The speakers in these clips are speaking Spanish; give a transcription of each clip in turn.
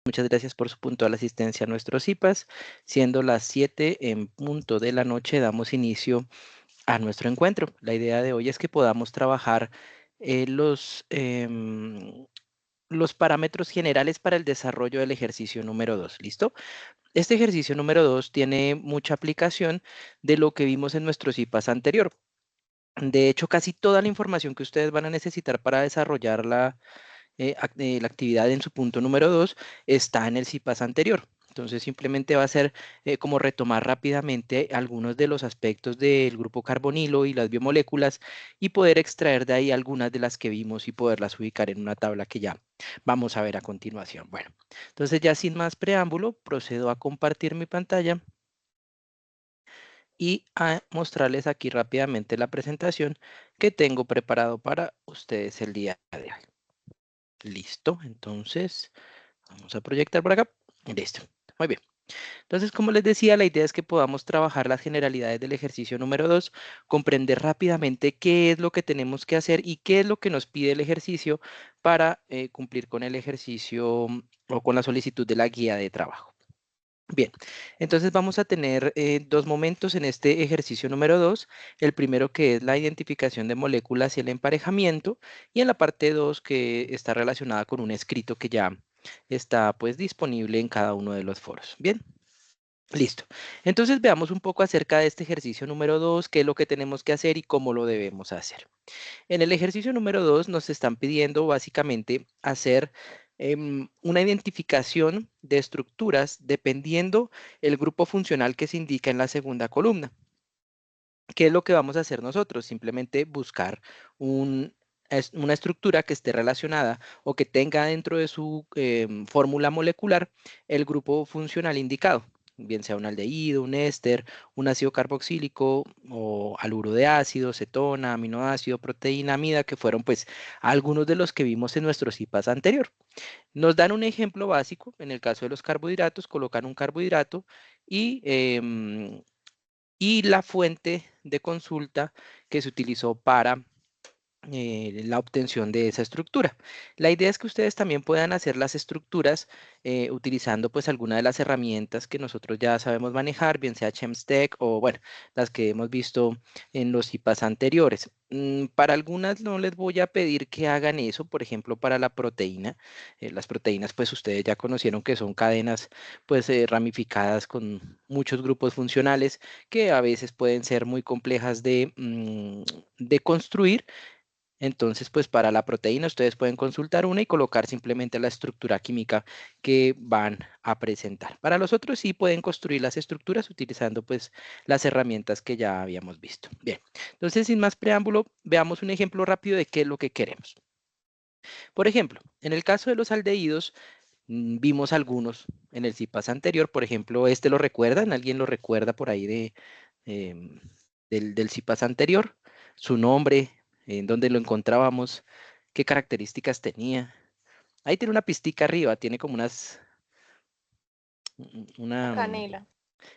Muchas gracias por su puntual asistencia a nuestros CIPAS. Siendo las 7 en punto de la noche, damos inicio a nuestro encuentro. La idea de hoy es que podamos trabajar los parámetros generales para el desarrollo del ejercicio número 2. ¿Listo? Este ejercicio número 2 tiene mucha aplicación de lo que vimos en nuestro CIPAS anterior. De hecho, casi toda la información que ustedes van a necesitar para desarrollar la actividad en su punto número 2 está en el CIPAS anterior. Entonces simplemente va a ser como retomar rápidamente algunos de los aspectos del grupo carbonilo y las biomoléculas y poder extraer de ahí algunas de las que vimos y poderlas ubicar en una tabla que ya vamos a ver a continuación. Bueno, entonces ya sin más preámbulo, procedo a compartir mi pantalla y a mostrarles aquí rápidamente la presentación que tengo preparado para ustedes el día de hoy. Listo, entonces vamos a proyectar por acá. Listo, muy bien. Entonces, como les decía, la idea es que podamos trabajar las generalidades del ejercicio número 2, comprender rápidamente qué es lo que tenemos que hacer y qué es lo que nos pide el ejercicio para cumplir con el ejercicio o con la solicitud de la guía de trabajo. Bien, entonces vamos a tener dos momentos en este ejercicio número 2. El primero que es la identificación de moléculas y el emparejamiento, y en la parte 2 que está relacionada con un escrito que ya está pues disponible en cada uno de los foros. Bien, listo. Entonces veamos un poco acerca de este ejercicio número 2, qué es lo que tenemos que hacer y cómo lo debemos hacer. En el ejercicio número 2 nos están pidiendo básicamente hacer una identificación de estructuras dependiendo el grupo funcional que se indica en la segunda columna. ¿Qué es lo que vamos a hacer nosotros? Simplemente buscar una estructura que esté relacionada o que tenga dentro de su fórmula molecular el grupo funcional indicado, bien sea un aldehído, un éster, un ácido carboxílico o haluro de ácido, cetona, aminoácido, proteína, amida, que fueron pues algunos de los que vimos en nuestro CIPAS anterior. Nos dan un ejemplo básico, en el caso de los carbohidratos, colocan un carbohidrato y la fuente de consulta que se utilizó para la obtención de esa estructura. La idea es que ustedes también puedan hacer las estructuras utilizando pues alguna de las herramientas que nosotros ya sabemos manejar, bien sea Chemstech o bueno, las que hemos visto en los IPAs anteriores. Para algunas no les voy a pedir que hagan eso, por ejemplo, para la proteína. Las proteínas pues ustedes ya conocieron que son cadenas pues ramificadas con muchos grupos funcionales que a veces pueden ser muy complejas de construir. Entonces, pues para la proteína ustedes pueden consultar una y colocar simplemente la estructura química que van a presentar. Para los otros sí pueden construir las estructuras utilizando pues las herramientas que ya habíamos visto. Bien, entonces sin más preámbulo, veamos un ejemplo rápido de qué es lo que queremos. Por ejemplo, en el caso de los aldehídos, vimos algunos en el CIPAS anterior. Por ejemplo, este lo recuerdan, ¿alguien lo recuerda por ahí em, del CIPAS anterior? Su nombre, en dónde lo encontrábamos, qué características tenía. Ahí tiene una pistica arriba, tiene como La una, canela.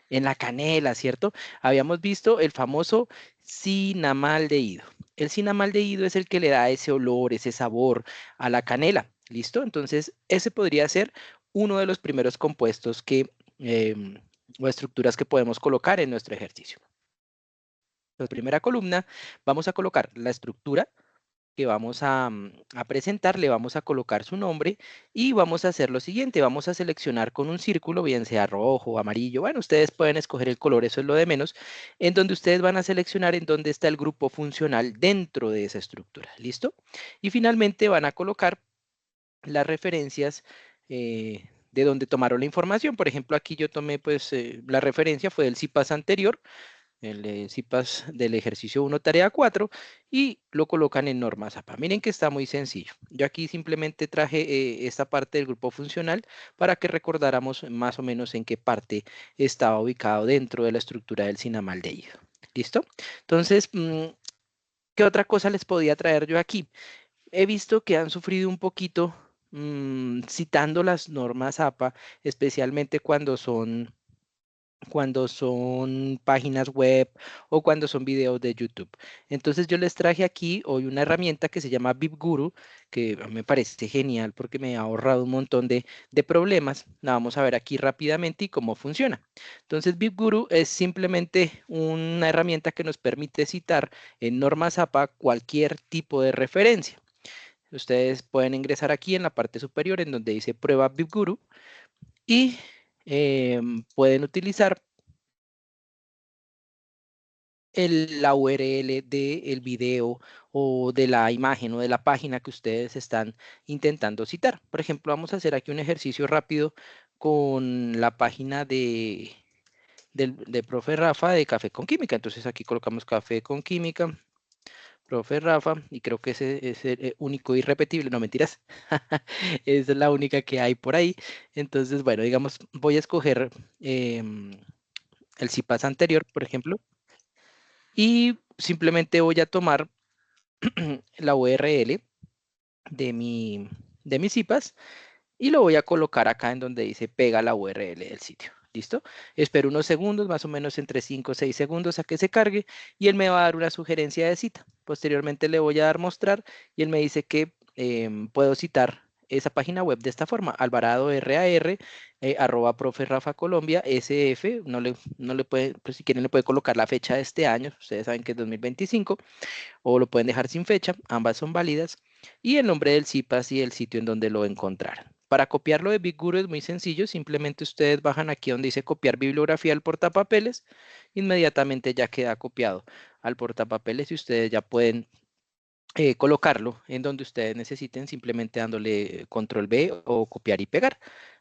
en la canela, ¿cierto? Habíamos visto el famoso cinamaldehído. El cinamaldehído es el que le da ese olor, ese sabor a la canela, ¿listo? Entonces, ese podría ser uno de los primeros compuestos o estructuras que podemos colocar en nuestro ejercicio. La primera columna, vamos a colocar la estructura que vamos a presentar, le vamos a colocar su nombre y vamos a hacer lo siguiente, vamos a seleccionar con un círculo, bien sea rojo o amarillo, bueno, ustedes pueden escoger el color, eso es lo de menos, en donde ustedes van a seleccionar en dónde está el grupo funcional dentro de esa estructura, ¿listo? Y finalmente van a colocar las referencias de donde tomaron la información, por ejemplo, aquí yo tomé pues la referencia fue del CIPAS anterior, el CIPAS del ejercicio 1, tarea 4, y lo colocan en normas APA. Miren que está muy sencillo. Yo aquí simplemente traje esta parte del grupo funcional para que recordáramos más o menos en qué parte estaba ubicado dentro de la estructura del cinamaldehído. ¿Listo? Entonces, ¿qué otra cosa les podía traer yo aquí? He visto que han sufrido un poquito citando las normas APA, especialmente cuando son cuando son páginas web o cuando son videos de YouTube. Entonces yo les traje aquí hoy una herramienta que se llama VipGuru, que me parece genial porque me ha ahorrado un montón de problemas. La vamos a ver aquí rápidamente y cómo funciona. Entonces VipGuru es simplemente una herramienta que nos permite citar en Normas APA cualquier tipo de referencia. Ustedes pueden ingresar aquí en la parte superior en donde dice prueba VipGuru y pueden utilizar la URL del video o de la imagen o de la página que ustedes están intentando citar. Por ejemplo, vamos a hacer aquí un ejercicio rápido con la página de profe Rafa de Café con Química. Entonces aquí colocamos Café con Química, profe Rafa, y creo que ese es el único irrepetible, no mentiras, esa es la única que hay por ahí. Entonces, bueno, digamos, voy a escoger el CIPAS anterior, por ejemplo, y simplemente voy a tomar la URL de de mis IPAs y lo voy a colocar acá en donde dice pega la URL del sitio. ¿Listo? Espero unos segundos, más o menos entre 5 o 6 segundos a que se cargue y él me va a dar una sugerencia de cita. Posteriormente le voy a dar mostrar y él me dice que puedo citar esa página web de esta forma, Alvarado RAR, profe Rafa Colombia, SF, no le puede, pues si quieren le puede colocar la fecha de este año, ustedes saben que es 2025, o lo pueden dejar sin fecha, ambas son válidas, y el nombre del CIPAS y el sitio en donde lo encontraron. Para copiarlo de Big Guru es muy sencillo, simplemente ustedes bajan aquí donde dice copiar bibliografía al portapapeles, inmediatamente ya queda copiado al portapapeles y ustedes ya pueden colocarlo en donde ustedes necesiten, simplemente dándole control B o copiar y pegar.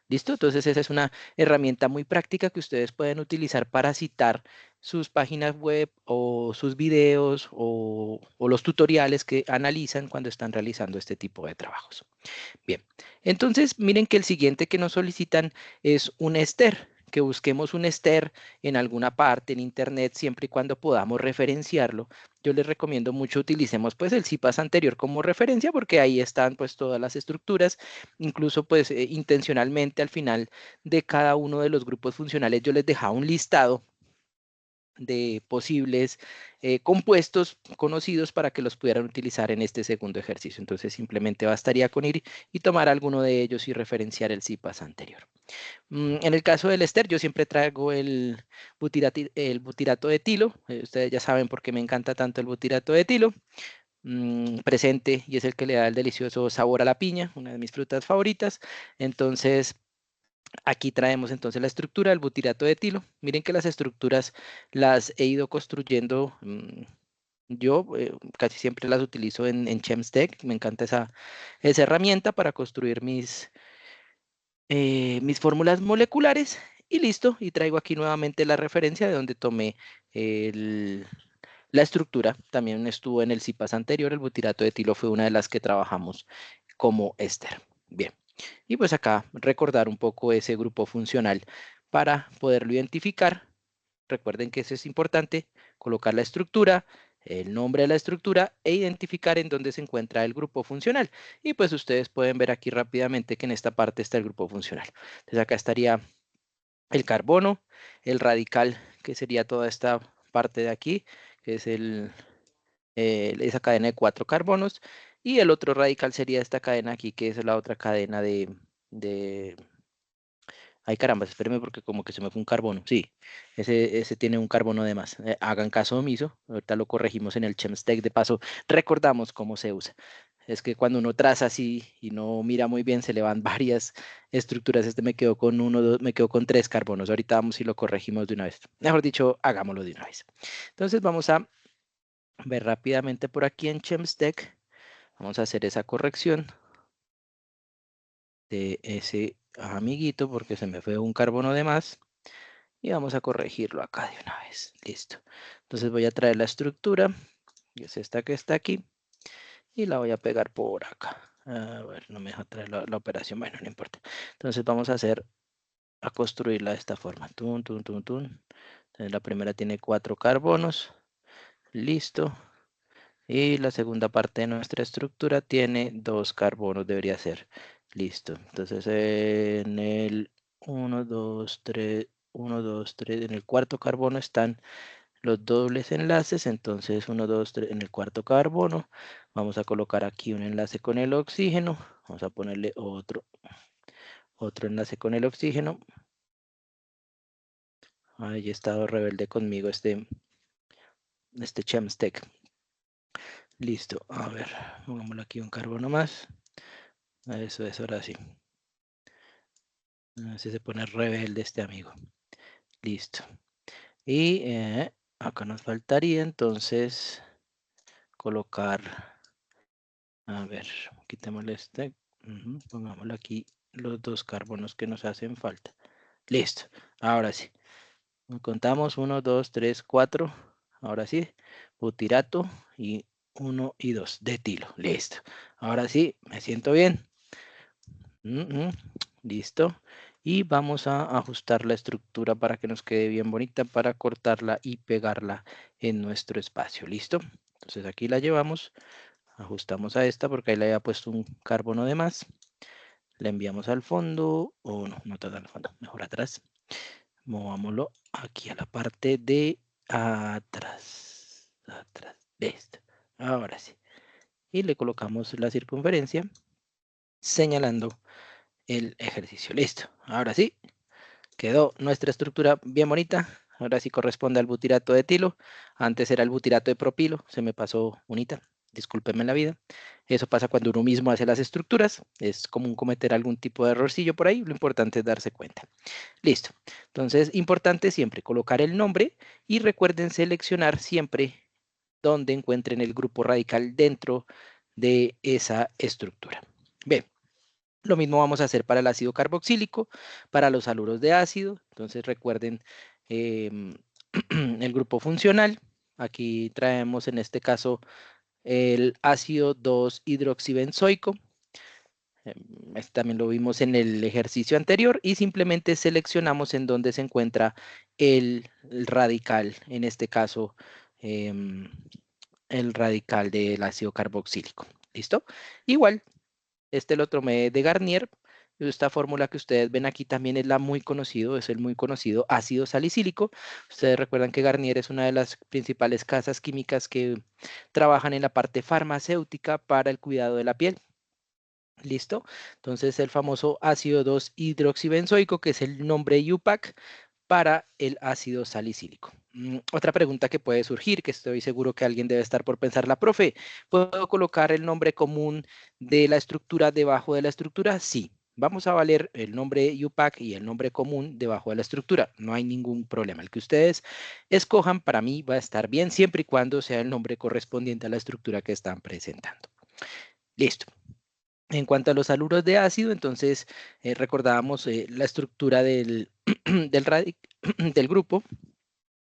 ¿Listo? Entonces esa es una herramienta muy práctica que ustedes pueden utilizar para citar sus páginas web o sus videos o los tutoriales que analizan cuando están realizando este tipo de trabajos. Bien, entonces miren que el siguiente que nos solicitan es un ester, que busquemos un ester en alguna parte en internet siempre y cuando podamos referenciarlo. Yo les recomiendo mucho utilicemos pues el CIPAS anterior como referencia porque ahí están pues todas las estructuras, incluso pues intencionalmente al final de cada uno de los grupos funcionales yo les dejaba un listado de posibles compuestos conocidos para que los pudieran utilizar en este segundo ejercicio. Entonces simplemente bastaría con ir y tomar alguno de ellos y referenciar el CIPAS anterior. En el caso del ester, yo siempre traigo el butirato de etilo. Ustedes ya saben por qué me encanta tanto el butirato de etilo. Presente y es el que le da el delicioso sabor a la piña, una de mis frutas favoritas. Entonces, aquí traemos entonces la estructura del butirato de etilo. Miren que las estructuras las he ido construyendo. Yo casi siempre las utilizo en Chemstech. Me encanta esa herramienta para construir mis fórmulas moleculares. Y listo. Y traigo aquí nuevamente la referencia de donde tomé la estructura. También estuvo en el CIPAS anterior. El butirato de etilo fue una de las que trabajamos como éster. Bien. Y pues acá recordar un poco ese grupo funcional para poderlo identificar. Recuerden que eso es importante, colocar la estructura, el nombre de la estructura e identificar en dónde se encuentra el grupo funcional. Y pues ustedes pueden ver aquí rápidamente que en esta parte está el grupo funcional. Entonces acá estaría el carbono, el radical, que sería toda esta parte de aquí, que es esa cadena de 4 carbonos, y el otro radical sería esta cadena aquí, que es la otra cadena de ay, caramba, espéreme porque como que se me fue un carbono. Sí, ese tiene un carbono de más. Hagan caso omiso. Ahorita lo corregimos en el Chemstech. De paso, recordamos cómo se usa. Es que cuando uno traza así y no mira muy bien, se le van varias estructuras. Este me quedó con uno, dos, me quedó con 3 carbonos. Ahorita vamos y lo corregimos de una vez. Mejor dicho, hagámoslo de una vez. Entonces vamos a ver rápidamente por aquí en Chemstech. Vamos a hacer esa corrección de ese amiguito porque se me fue un carbono de más. Y vamos a corregirlo acá de una vez. Listo. Entonces voy a traer la estructura, que es esta que está aquí, y la voy a pegar por acá. A ver, no me deja traer la operación. Bueno, no importa. Entonces vamos a construirla de esta forma. Tun, tun, tun, tun. Entonces la primera tiene 4 carbonos. Listo. Y la segunda parte de nuestra estructura tiene 2 carbonos, debería ser. Listo. Entonces en el 1, 2, 3. 1, 2, 3. En el cuarto carbono están los dobles enlaces, entonces 1, 2, 3 en el cuarto carbono. Vamos a colocar aquí un enlace con el oxígeno. Vamos a ponerle otro enlace con el oxígeno. Ahí ha estado rebelde conmigo este Chemstech. Listo, a ver, pongámosle aquí un carbono más. Eso es, ahora sí. Así se pone rebelde este amigo. Listo. Y acá nos faltaría entonces colocar, a ver, quitémosle este. Pongámosle aquí los dos carbonos que nos hacen falta. Listo, ahora sí. Contamos 1, 2, 3, 4. Ahora sí, butirato y 1 y 2 de etilo. Listo. Ahora sí, me siento bien. Listo. Y vamos a ajustar la estructura para que nos quede bien bonita para cortarla y pegarla en nuestro espacio. ¿Listo? Entonces aquí la llevamos. Ajustamos a esta porque ahí le había puesto un carbono de más. La enviamos al fondo. O no, no está al fondo. Mejor atrás. Movámoslo aquí a la parte de atrás. Atrás. Listo. Ahora sí. Y le colocamos la circunferencia señalando el ejercicio. Listo. Ahora sí. Quedó nuestra estructura bien bonita. Ahora sí corresponde al butirato de etilo. Antes era el butirato de propilo. Se me pasó unita. Discúlpenme la vida. Eso pasa cuando uno mismo hace las estructuras. Es común cometer algún tipo de errorcillo por ahí. Lo importante es darse cuenta. Listo. Entonces, importante siempre colocar el nombre y recuerden seleccionar siempre donde encuentren el grupo radical dentro de esa estructura. Bien. Lo mismo vamos a hacer para el ácido carboxílico, para los haluros de ácido. Entonces recuerden el grupo funcional. Aquí traemos en este caso el ácido 2-hidroxibenzoico. Este también lo vimos en el ejercicio anterior y simplemente seleccionamos en dónde se encuentra el radical, en este caso el radical del ácido carboxílico. ¿Listo? Igual este lo tomé de Garnier. Esta fórmula que ustedes ven aquí también es el muy conocido ácido salicílico. Ustedes recuerdan que Garnier es una de las principales casas químicas que trabajan en la parte farmacéutica para el cuidado de la piel. ¿Listo? Entonces el famoso ácido 2-hidroxibenzoico, que es el nombre UPAC para el ácido salicílico. Otra pregunta que puede surgir, que estoy seguro que alguien debe estar por pensar, la profe, ¿puedo colocar el nombre común de la estructura debajo de la estructura? Sí, vamos a valer el nombre UPAC y el nombre común debajo de la estructura. No hay ningún problema. El que ustedes escojan para mí va a estar bien siempre y cuando sea el nombre correspondiente a la estructura que están presentando. Listo. En cuanto a los haluros de ácido, entonces recordábamos la estructura del, del grupo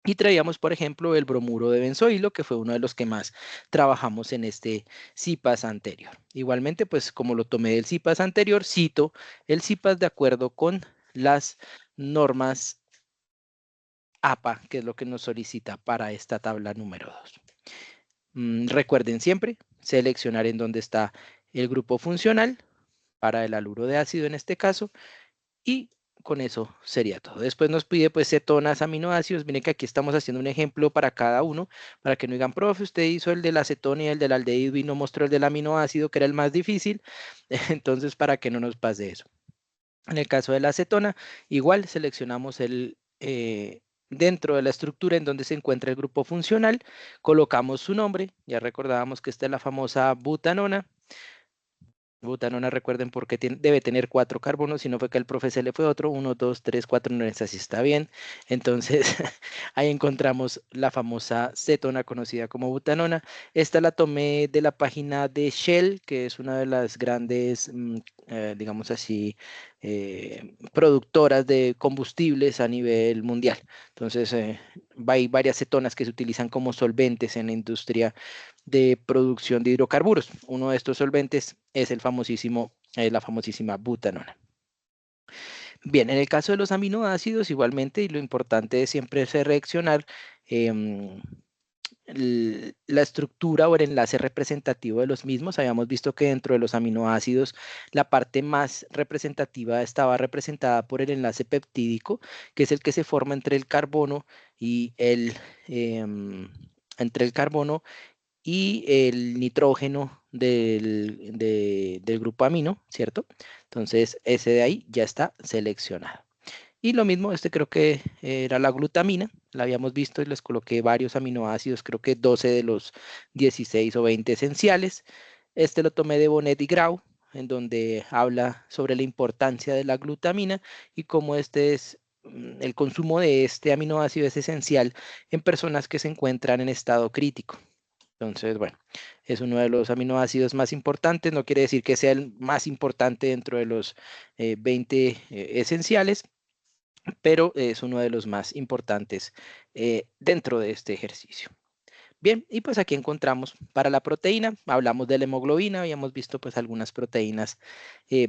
y traíamos, por ejemplo, el bromuro de benzoilo, que fue uno de los que más trabajamos en este CIPAS anterior. Igualmente, pues como lo tomé del CIPAS anterior, cito el CIPAS de acuerdo con las normas APA, que es lo que nos solicita para esta tabla número 2. Recuerden siempre seleccionar en dónde está el grupo funcional para el haluro de ácido en este caso, y con eso sería todo. Después nos pide pues cetonas, aminoácidos. Miren que aquí estamos haciendo un ejemplo para cada uno, para que no digan, profe, usted hizo el de la acetona y el del aldehído y no mostró el del aminoácido, que era el más difícil. Entonces, para que no nos pase eso. En el caso de la acetona, igual seleccionamos dentro de la estructura en donde se encuentra el grupo funcional, colocamos su nombre, ya recordábamos que esta es la famosa butanona. Butanona, recuerden porque debe tener 4 carbonos, si no fue que el profe se le fue otro, 1, 2, 3, 4, no es así, está bien. Entonces, ahí encontramos la famosa cetona conocida como butanona. Esta la tomé de la página de Shell, que es una de las grandes, digamos así, productoras de combustibles a nivel mundial. Entonces, hay varias cetonas que se utilizan como solventes en la industria de producción de hidrocarburos. Uno de estos solventes es la famosísima butanona. Bien, en el caso de los aminoácidos, igualmente, y lo importante es siempre es reaccionar la estructura o el enlace representativo de los mismos. Habíamos visto que dentro de los aminoácidos la parte más representativa estaba representada por el enlace peptídico, que es el que se forma entre el carbono y entre el carbono y el nitrógeno del grupo amino, ¿cierto? Entonces, ese de ahí ya está seleccionado. Y lo mismo, este creo que era la glutamina, la habíamos visto y les coloqué varios aminoácidos, creo que 12 de los 16 o 20 esenciales. Este lo tomé de Bonet y Grau, en donde habla sobre la importancia de la glutamina y cómo el consumo de este aminoácido es esencial en personas que se encuentran en estado crítico. Entonces, bueno, es uno de los aminoácidos más importantes, no quiere decir que sea el más importante dentro de los 20 esenciales, pero es uno de los más importantes dentro de este ejercicio. Bien, y pues aquí encontramos para la proteína, hablamos de la hemoglobina, habíamos visto pues algunas proteínas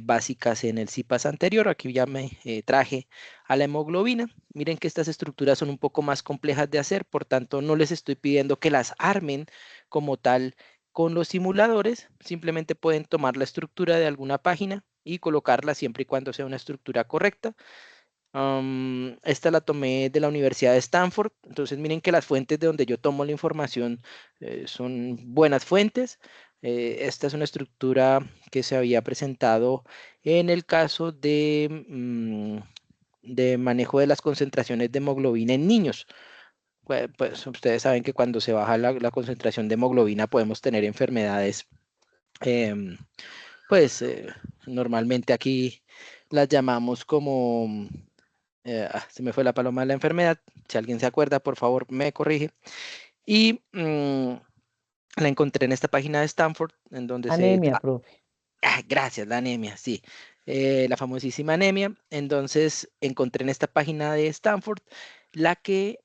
básicas en el CIPAS anterior, aquí ya me traje a la hemoglobina. Miren que estas estructuras son un poco más complejas de hacer, por tanto no les estoy pidiendo que las armen como tal con los simuladores, simplemente pueden tomar la estructura de alguna página y colocarla siempre y cuando sea una estructura correcta. Esta la tomé de la Universidad de Stanford, entonces miren que las fuentes de donde yo tomo la información son buenas fuentes. Esta es una estructura que se había presentado en el caso de manejo de las concentraciones de hemoglobina en niños. Pues ustedes saben que cuando se baja la concentración de hemoglobina podemos tener enfermedades, em, pues normalmente aquí las llamamos como se me fue la paloma de la enfermedad. Si alguien se acuerda, por favor, me corrige. Y la encontré en esta página de Stanford, en donde Anemia, profe. gracias, la anemia, sí. La famosísima anemia. Entonces, encontré en esta página de Stanford la que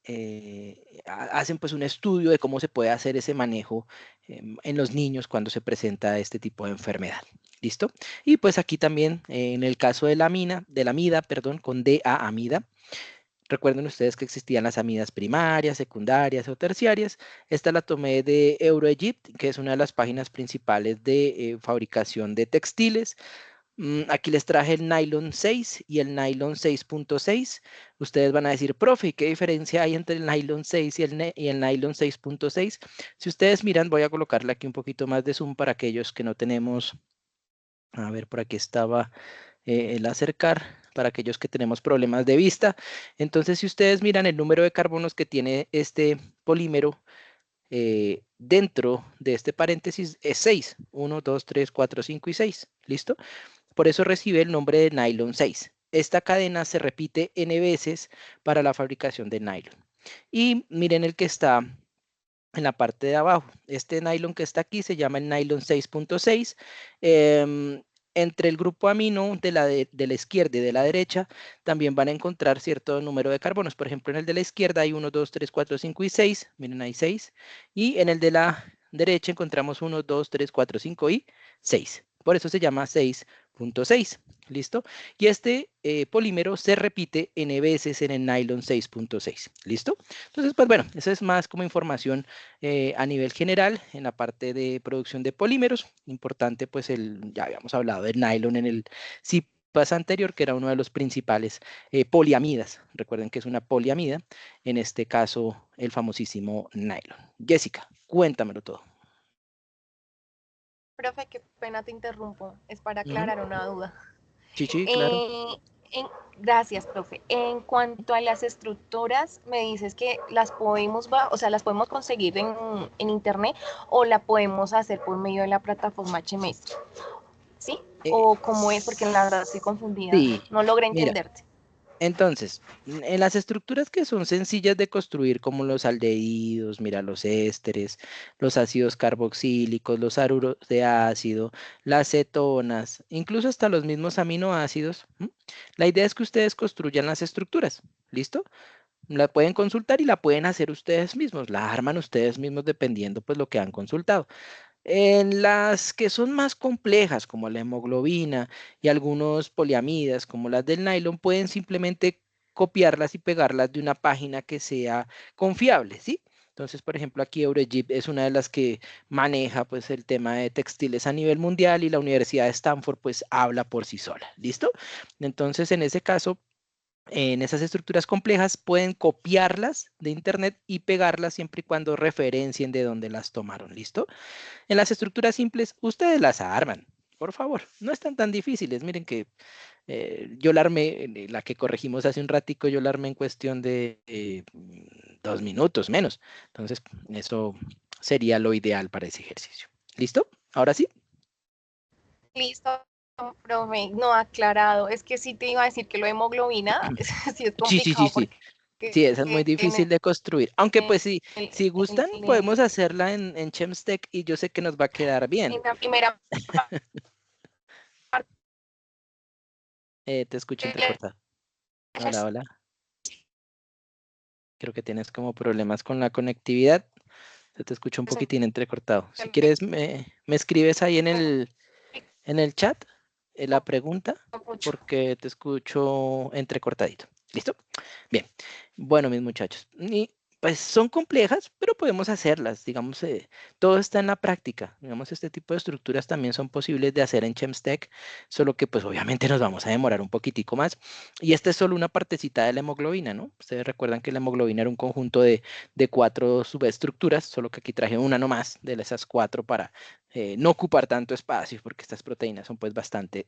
hacen pues un estudio de cómo se puede hacer ese manejo en los niños cuando se presenta este tipo de enfermedad. ¿Listo? Y pues aquí también, en el caso de la amida, perdón, con DA amida, recuerden ustedes que existían las amidas primarias, secundarias o terciarias. Esta la tomé de EuroEgypt, que es una de las páginas principales de fabricación de textiles. Aquí les traje el nylon 6 y el nylon 6.6. Ustedes van a decir, profe, ¿qué diferencia hay entre el nylon 6 y el nylon 6.6? Si ustedes miran, voy a colocarle aquí un poquito más de zoom para aquellos que no tenemos. A ver, por aquí estaba el acercar para aquellos que tenemos problemas de vista. Entonces, si ustedes miran el número de carbonos que tiene este polímero dentro de este paréntesis es 6. 1, 2, 3, 4, 5 y 6. ¿Listo? Por eso recibe el nombre de nylon 6. Esta cadena se repite n veces para la fabricación de nylon. Y miren el que está en la parte de abajo. Este nylon que está aquí se llama el nylon 6.6. Entre el grupo amino de la izquierda y de la derecha también van a encontrar cierto número de carbonos. Por ejemplo, en el de la izquierda hay 1, 2, 3, 4, 5 y 6. Miren, hay 6. Y en el de la derecha encontramos 1, 2, 3, 4, 5 y 6. Por eso se llama 6.6. ¿Listo? Y este polímero se repite n veces en el nylon 6.6. ¿Listo? Entonces, pues bueno, eso es más como información a nivel general en la parte de producción de polímeros. Importante, pues ya habíamos hablado del nylon en el CIPAS anterior, que era uno de los principales poliamidas. Recuerden que es una poliamida, en este caso el famosísimo nylon. Jessica, cuéntamelo todo. Profe, qué pena te interrumpo. Es para Ujú. aclarar una duda. Sí, sí, claro. Eh, Gracias, profe. En cuanto a las estructuras, me dices que las podemos, o sea, las podemos conseguir en internet o la podemos hacer por medio de la plataforma HMS, ¿sí? Eh, ¿O cómo es? Porque la verdad estoy confundida. sí, No logré mira. entenderte. Entonces, en las estructuras que son sencillas de construir, como los aldehídos, mira, los ésteres, los ácidos carboxílicos, los aruros de ácido, las cetonas, incluso hasta los mismos aminoácidos, ¿m? La idea es que ustedes construyan las estructuras, ¿listo? La pueden consultar y la pueden hacer ustedes mismos, la arman ustedes mismos dependiendo pues lo que han consultado. En las que son más complejas, como la hemoglobina y algunos poliamidas, como las del nylon, pueden simplemente copiarlas y pegarlas de una página que sea confiable, ¿sí? Entonces, por ejemplo, aquí Eurogip es una de las que maneja pues el tema de textiles a nivel mundial y la Universidad de Stanford pues habla por sí sola. ¿Listo? Entonces, en ese caso, en esas estructuras complejas pueden copiarlas de internet y pegarlas siempre y cuando referencien de dónde las tomaron. ¿Listo? En las estructuras simples, ustedes las arman. Por favor, no están tan difíciles. Miren que yo la armé, la que corregimos hace un ratico, yo la armé en cuestión de 2 minutos menos. Entonces, eso sería lo ideal para ese ejercicio. ¿Listo? Ahora sí. Listo, profe, no aclarado. Es que sí te iba a decir que lo de hemoglobina sí es Sí, sí, sí, complicado sí. porque Sí, esa es muy difícil de construir. Aunque pues sí, si en gustan, podemos hacerla en Chemstech y yo sé que nos va a quedar bien. la primera parte Te escucho entrecortado. Hola, hola. Creo que tienes como problemas con la conectividad. Se te escucha un poquitín entrecortado. Si quieres, me escribes ahí en el chat la pregunta, porque te escucho entrecortadito. ¿Listo? Bien. Bueno, mis muchachos. Y pues son complejas, pero podemos hacerlas. Digamos, todo está en la práctica. Digamos, este tipo de estructuras también son posibles de hacer en Chemstech, solo que pues obviamente nos vamos a demorar un poquitico más. Y esta es solo una partecita de la hemoglobina, ¿no? Ustedes recuerdan que la hemoglobina era un conjunto de 4 subestructuras, solo que aquí traje una nomás de esas 4 para no ocupar tanto espacio, porque estas proteínas son pues bastante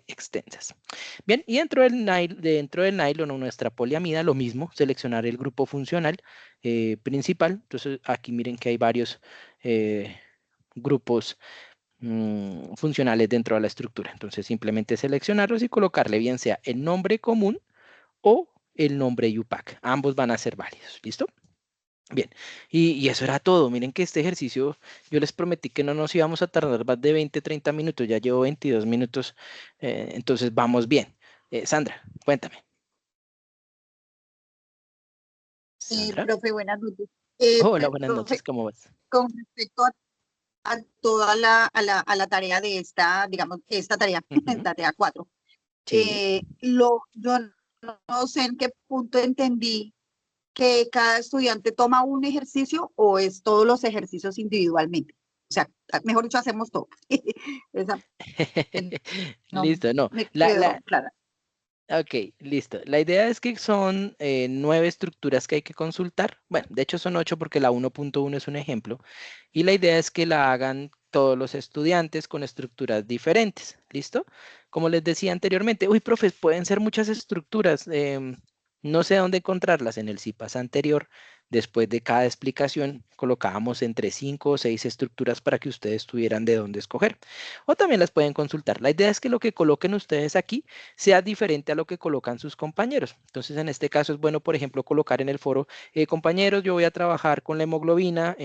extensas. Bien, y dentro del nylon o nuestra poliamida, lo mismo, seleccionar el grupo funcional principal. Entonces, aquí miren que hay varios grupos funcionales dentro de la estructura. Entonces, simplemente seleccionarlos y colocarle bien sea el nombre común o el nombre UPAC. Ambos van a ser válidos. ¿Listo? Bien, y eso era todo. Miren que este ejercicio, yo les prometí que no nos íbamos a tardar más de 20, 30 minutos, ya llevo 22 minutos, entonces vamos bien. Sandra, cuéntame. Sandra, Profe, buenas noches. hola, buenas Profe, noches, ¿cómo vas? con respecto a toda a la tarea de esta, digamos, esta tarea, Ujú. tarea 4, Sí. yo no sé en qué punto entendí que cada estudiante toma un ejercicio o es todos los ejercicios individualmente. O sea, mejor dicho, hacemos todo. Esa no Listo, no. me quedó clara. Ok, listo. La idea es que son 9 estructuras que hay que consultar. Bueno, de hecho son 8 porque la 1.1 es un ejemplo. Y la idea es que la hagan todos los estudiantes con estructuras diferentes. ¿Listo? Como les decía anteriormente, uy, profes, pueden ser muchas estructuras. No sé dónde encontrarlas. En el CIPAS anterior, después de cada explicación, colocábamos entre 5 o 6 estructuras para que ustedes tuvieran de dónde escoger. O también las pueden consultar. La idea es que lo que coloquen ustedes aquí sea diferente a lo que colocan sus compañeros. Entonces, en este caso es bueno, por ejemplo, colocar en el foro, compañeros, yo voy a trabajar con la hemoglobina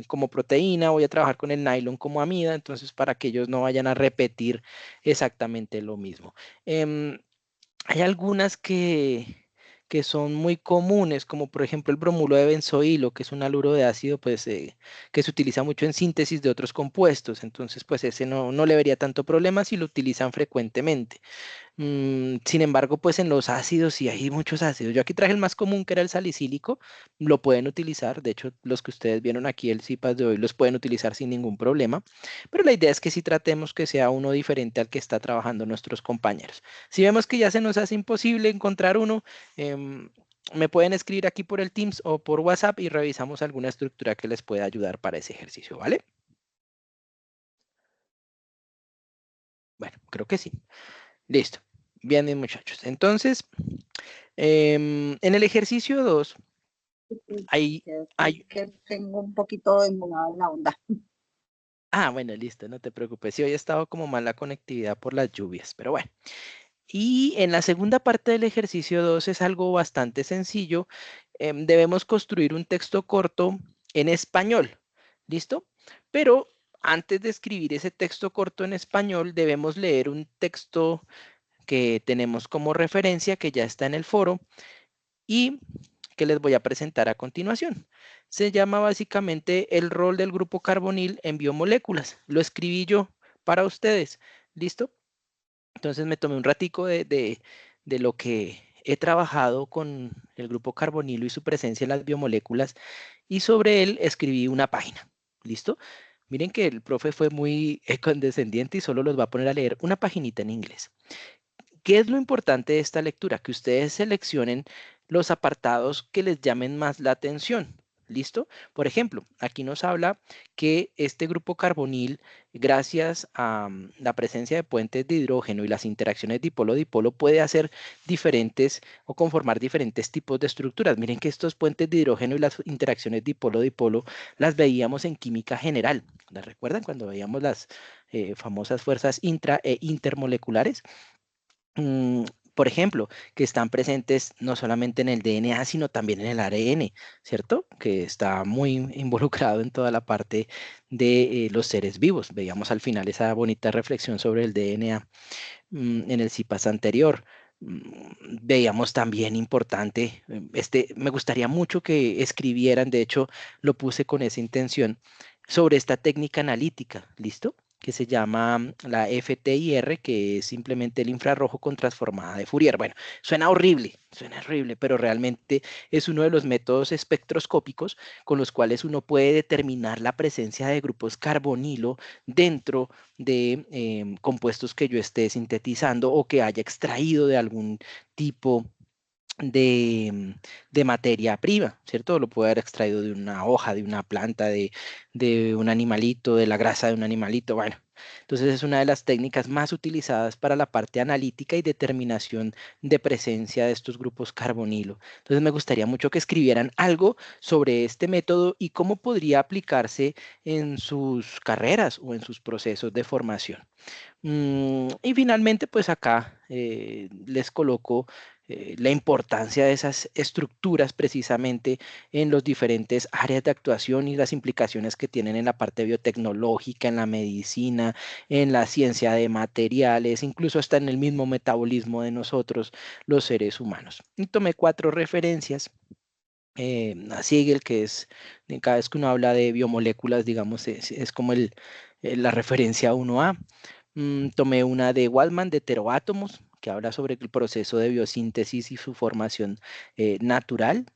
como proteína, voy a trabajar con el nylon como amida, entonces para que ellos no vayan a repetir exactamente lo mismo. Em, Hay algunas que son muy comunes, como por ejemplo el bromuro de benzoilo, que es un haluro de ácido, pues que se utiliza mucho en síntesis de otros compuestos. Entonces, pues ese no le vería tanto problema si lo utilizan frecuentemente. Sin embargo, pues en los ácidos, sí hay muchos ácidos. Yo aquí traje el más común, que era el salicílico. Lo pueden utilizar. De hecho, los que ustedes vieron aquí, el CIPAS de hoy, los pueden utilizar sin ningún problema. Pero la idea es que sí tratemos que sea uno diferente al que está trabajando nuestros compañeros. Si vemos que ya se nos hace imposible encontrar uno, me pueden escribir aquí por el Teams o por WhatsApp y revisamos alguna estructura que les pueda ayudar para ese ejercicio, ¿vale? Bueno, creo que sí. Listo. Bien, mis muchachos. Entonces, en el ejercicio 2 hay, hay... Que tengo un poquito de la onda. Ah, bueno, listo, no te preocupes. Sí, hoy ha estado como mala conectividad por las lluvias, pero bueno. Y en la segunda parte del ejercicio 2 es algo bastante sencillo. Debemos construir un texto corto en español. ¿Listo? Pero antes de escribir ese texto corto en español, debemos leer un texto que tenemos como referencia, que ya está en el foro y que les voy a presentar a continuación. Se llama básicamente el rol del grupo carbonil en biomoléculas. Lo escribí yo para ustedes. ¿Listo? Entonces me tomé un ratico de lo que he trabajado con el grupo carbonilo y su presencia en las biomoléculas y sobre él escribí una página. ¿Listo? Miren que el profe fue muy condescendiente y solo los va a poner a leer una paginita en inglés. ¿Qué es lo importante de esta lectura? Que ustedes seleccionen los apartados que les llamen más la atención. ¿Listo? Por ejemplo, aquí nos habla que este grupo carbonil, gracias a la presencia de puentes de hidrógeno y las interacciones dipolo-dipolo, puede hacer diferentes o conformar diferentes tipos de estructuras. Miren que estos puentes de hidrógeno y las interacciones dipolo-dipolo las veíamos en química general. ¿Las recuerdan cuando veíamos las famosas fuerzas intra e intermoleculares? Mm, por ejemplo, que están presentes no solamente en el DNA, sino también en el ARN, ¿cierto? Que está muy involucrado en toda la parte de los seres vivos. Veíamos al final esa bonita reflexión sobre el DNA en el CIPAS anterior. Veíamos también importante, me gustaría mucho que escribieran, de hecho lo puse con esa intención, sobre esta técnica analítica, ¿listo? Que se llama la FTIR, que es simplemente el infrarrojo con transformada de Fourier. Bueno, suena horrible, pero realmente es uno de los métodos espectroscópicos con los cuales uno puede determinar la presencia de grupos carbonilo dentro de compuestos que yo esté sintetizando o que haya extraído de algún tipo de materia prima, ¿cierto? Lo puede haber extraído de una hoja, de una planta, de un animalito, de la grasa de un animalito, bueno. Entonces es una de las técnicas más utilizadas para la parte analítica y determinación de presencia de estos grupos carbonilo. Entonces me gustaría mucho que escribieran algo sobre este método y cómo podría aplicarse en sus carreras o en sus procesos de formación. Y finalmente, pues acá les coloco la importancia de esas estructuras precisamente en los diferentes áreas de actuación y las implicaciones que tienen en la parte biotecnológica, en la medicina, en la ciencia de materiales, incluso hasta en el mismo metabolismo de nosotros, los seres humanos. Y tomé 4 referencias. A Siegel, que es cada vez que uno habla de biomoléculas, digamos, es como la referencia 1A. Tomé una de Waldman de heteroátomos, que habla sobre el proceso de biosíntesis y su formación natural.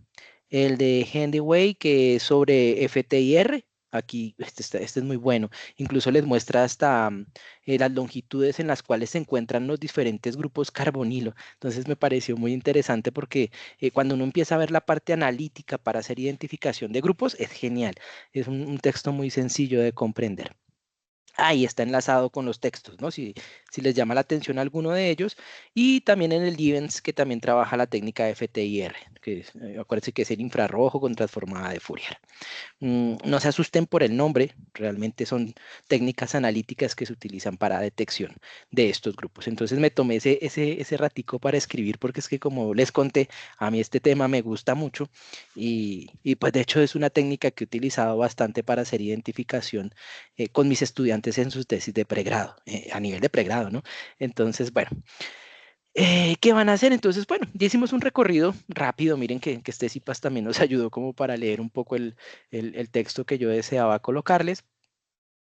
El de Handyway, que es sobre FTIR. Aquí, este es muy bueno. Incluso les muestra hasta las longitudes en las cuales se encuentran los diferentes grupos carbonilo. Entonces me pareció muy interesante porque cuando uno empieza a ver la parte analítica para hacer identificación de grupos, es genial. Es un texto muy sencillo de comprender. Ahí está enlazado con los textos, ¿no? Si les llama la atención alguno de ellos. Y también en el Livens, que también trabaja la técnica FTIR, que acuérdense que es el infrarrojo con transformada de Fourier. No se asusten por el nombre, realmente son técnicas analíticas que se utilizan para detección de estos grupos. Entonces me tomé ese ratico para escribir porque es que como les conté, a mí este tema me gusta mucho y pues de hecho es una técnica que he utilizado bastante para hacer identificación con mis estudiantes en sus tesis de pregrado, a nivel de pregrado, ¿no? Entonces, bueno. ¿Qué van a hacer? Entonces, bueno, ya hicimos un recorrido rápido. Miren que este CIPAS también nos ayudó como para leer un poco el texto que yo deseaba colocarles.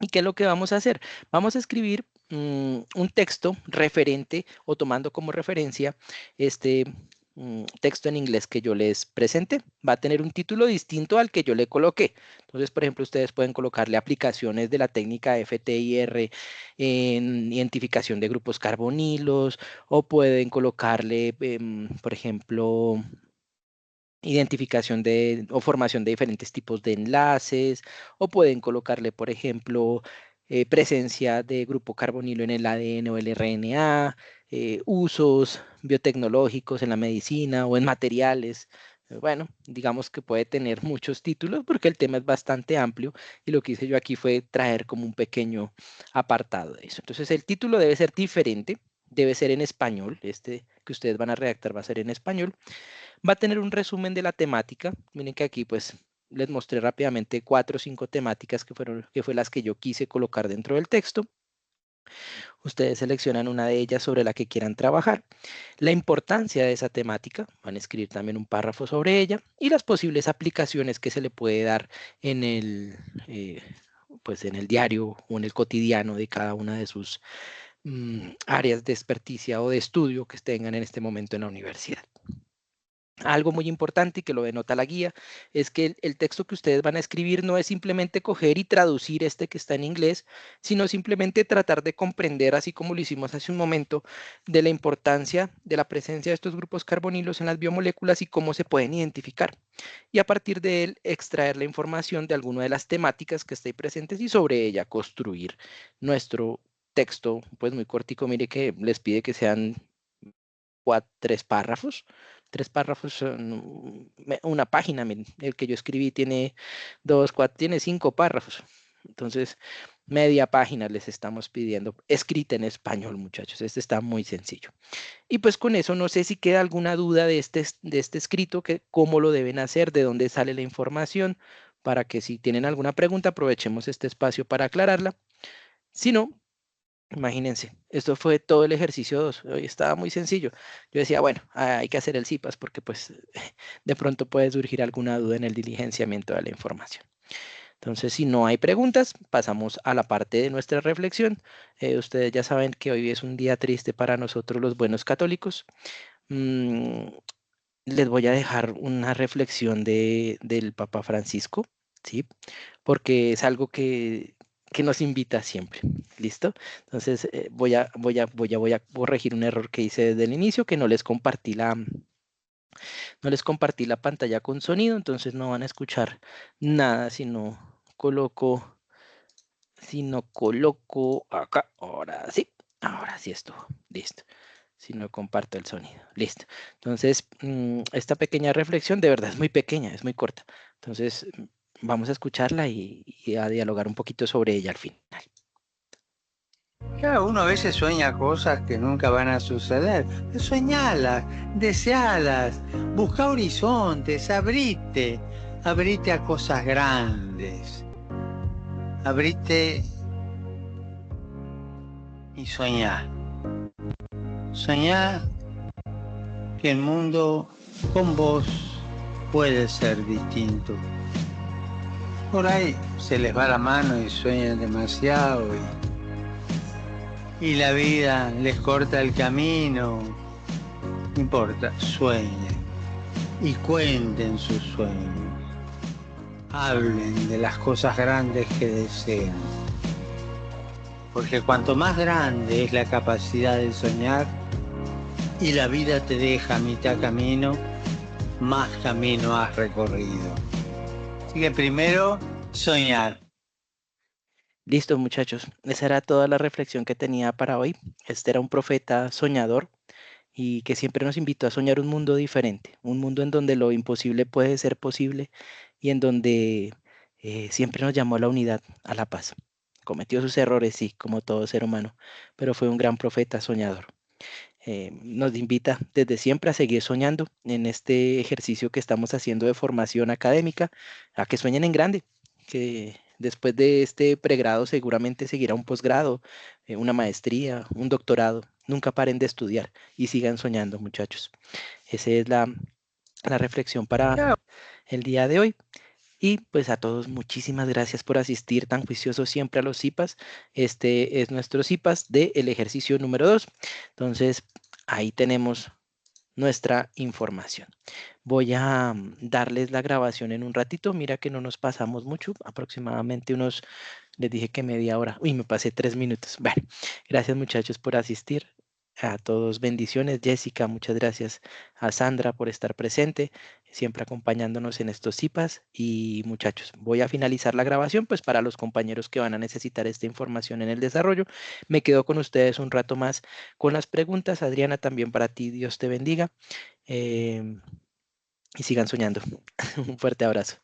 ¿Y qué es lo que vamos a hacer? Vamos a escribir un texto referente o tomando como referencia este texto en inglés que yo les presente. Va a tener un título distinto al que yo le coloqué. Entonces, por ejemplo, ustedes pueden colocarle aplicaciones de la técnica FTIR en identificación de grupos carbonilos o pueden colocarle, por ejemplo, identificación o formación de diferentes tipos de enlaces, o pueden colocarle, por ejemplo, presencia de grupo carbonilo en el ADN o el RNA, usos biotecnológicos en la medicina o en materiales. Bueno, digamos que puede tener muchos títulos porque el tema es bastante amplio y lo que hice yo aquí fue traer como un pequeño apartado de eso. Entonces el título debe ser diferente, debe ser en español, este que ustedes van a redactar va a ser en español. Va a tener un resumen de la temática. Miren que aquí pues les mostré rápidamente 4 o 5 temáticas que fue las que yo quise colocar dentro del texto. Ustedes seleccionan una de ellas sobre la que quieran trabajar. La importancia de esa temática, van a escribir también un párrafo sobre ella y las posibles aplicaciones que se le puede dar en pues en el diario o en el cotidiano de cada una áreas de experticia o de estudio que tengan en este momento en la universidad. Algo muy importante y que lo denota la guía es que el texto que ustedes van a escribir no es simplemente coger y traducir este que está en inglés, sino simplemente tratar de comprender, así como lo hicimos hace un momento, de la importancia de la presencia de estos grupos carbonilos en las biomoléculas y cómo se pueden identificar. Y a partir de él, extraer la información de alguna de las temáticas que estén presentes y sobre ella construir nuestro texto, pues muy cortico. Mire que les pide que sean 3 párrafos, son una página. Miren, el que yo escribí tiene 5 párrafos. Entonces, media página les estamos pidiendo, escrita en español, muchachos. Este está muy sencillo. Y pues con eso no sé si queda alguna duda de este escrito, que cómo lo deben hacer, de dónde sale la información, para que si tienen alguna pregunta aprovechemos este espacio para aclararla. Si no, imagínense, esto fue todo el ejercicio 2. Hoy estaba muy sencillo. Yo decía, bueno, hay que hacer el CIPAS porque pues de pronto puede surgir alguna duda en el diligenciamiento de la información. Entonces, si no hay preguntas, pasamos a la parte de nuestra reflexión. Ustedes ya saben que hoy es un día triste para nosotros los buenos católicos. Les voy a dejar una reflexión del Papa Francisco, ¿sí? Porque es algo que nos invita siempre, ¿listo? Entonces voy a corregir un error que hice desde el inicio, que no les compartí la pantalla con sonido, entonces no van a escuchar nada coloco, si no coloco acá, ahora sí estuvo, listo. Si no comparto el sonido, listo. Entonces, esta pequeña reflexión de verdad es muy pequeña, es muy corta. Entonces, vamos a escucharla y a dialogar un poquito sobre ella al final. Claro, uno a veces sueña cosas que nunca van a suceder. Soñalas, desealas, busca horizontes, abrite a cosas grandes. Abrite y soñá. Soñá que el mundo con vos puede ser distinto. Por ahí se les va la mano y sueñan demasiado y la vida les corta el camino. No importa, sueñen y cuenten sus sueños. Hablen de las cosas grandes que desean. Porque cuanto más grande es la capacidad de soñar y la vida te deja a mitad camino, más camino has recorrido. Así que primero, soñar. Listo, muchachos. Esa era toda la reflexión que tenía para hoy. Este era un profeta soñador y que siempre nos invitó a soñar un mundo diferente, un mundo en donde lo imposible puede ser posible y en donde siempre nos llamó a la unidad, a la paz. Cometió sus errores, sí, como todo ser humano, pero fue un gran profeta soñador. Nos invita desde siempre a seguir soñando en este ejercicio que estamos haciendo de formación académica, a que sueñen en grande, que después de este pregrado seguramente seguirá un posgrado, una maestría, un doctorado. Nunca paren de estudiar y sigan soñando, muchachos. Esa es la reflexión para el día de hoy. Y pues a todos muchísimas gracias por asistir tan juiciosos siempre a los CIPAS. Este es nuestro CIPAS del ejercicio número 2. Entonces, ahí tenemos nuestra información. Voy a darles la grabación en un ratito. Mira que no nos pasamos mucho, aproximadamente les dije que media hora. Uy, me pasé 3 minutos. Bueno, gracias muchachos por asistir. A todos bendiciones. Jessica, muchas gracias. A Sandra por estar presente, siempre acompañándonos en estos CIPAS. Y muchachos, voy a finalizar la grabación, pues para los compañeros que van a necesitar esta información en el desarrollo. Me quedo con ustedes un rato más con las preguntas. Adriana, también para ti, Dios te bendiga. Y sigan soñando. Un fuerte abrazo.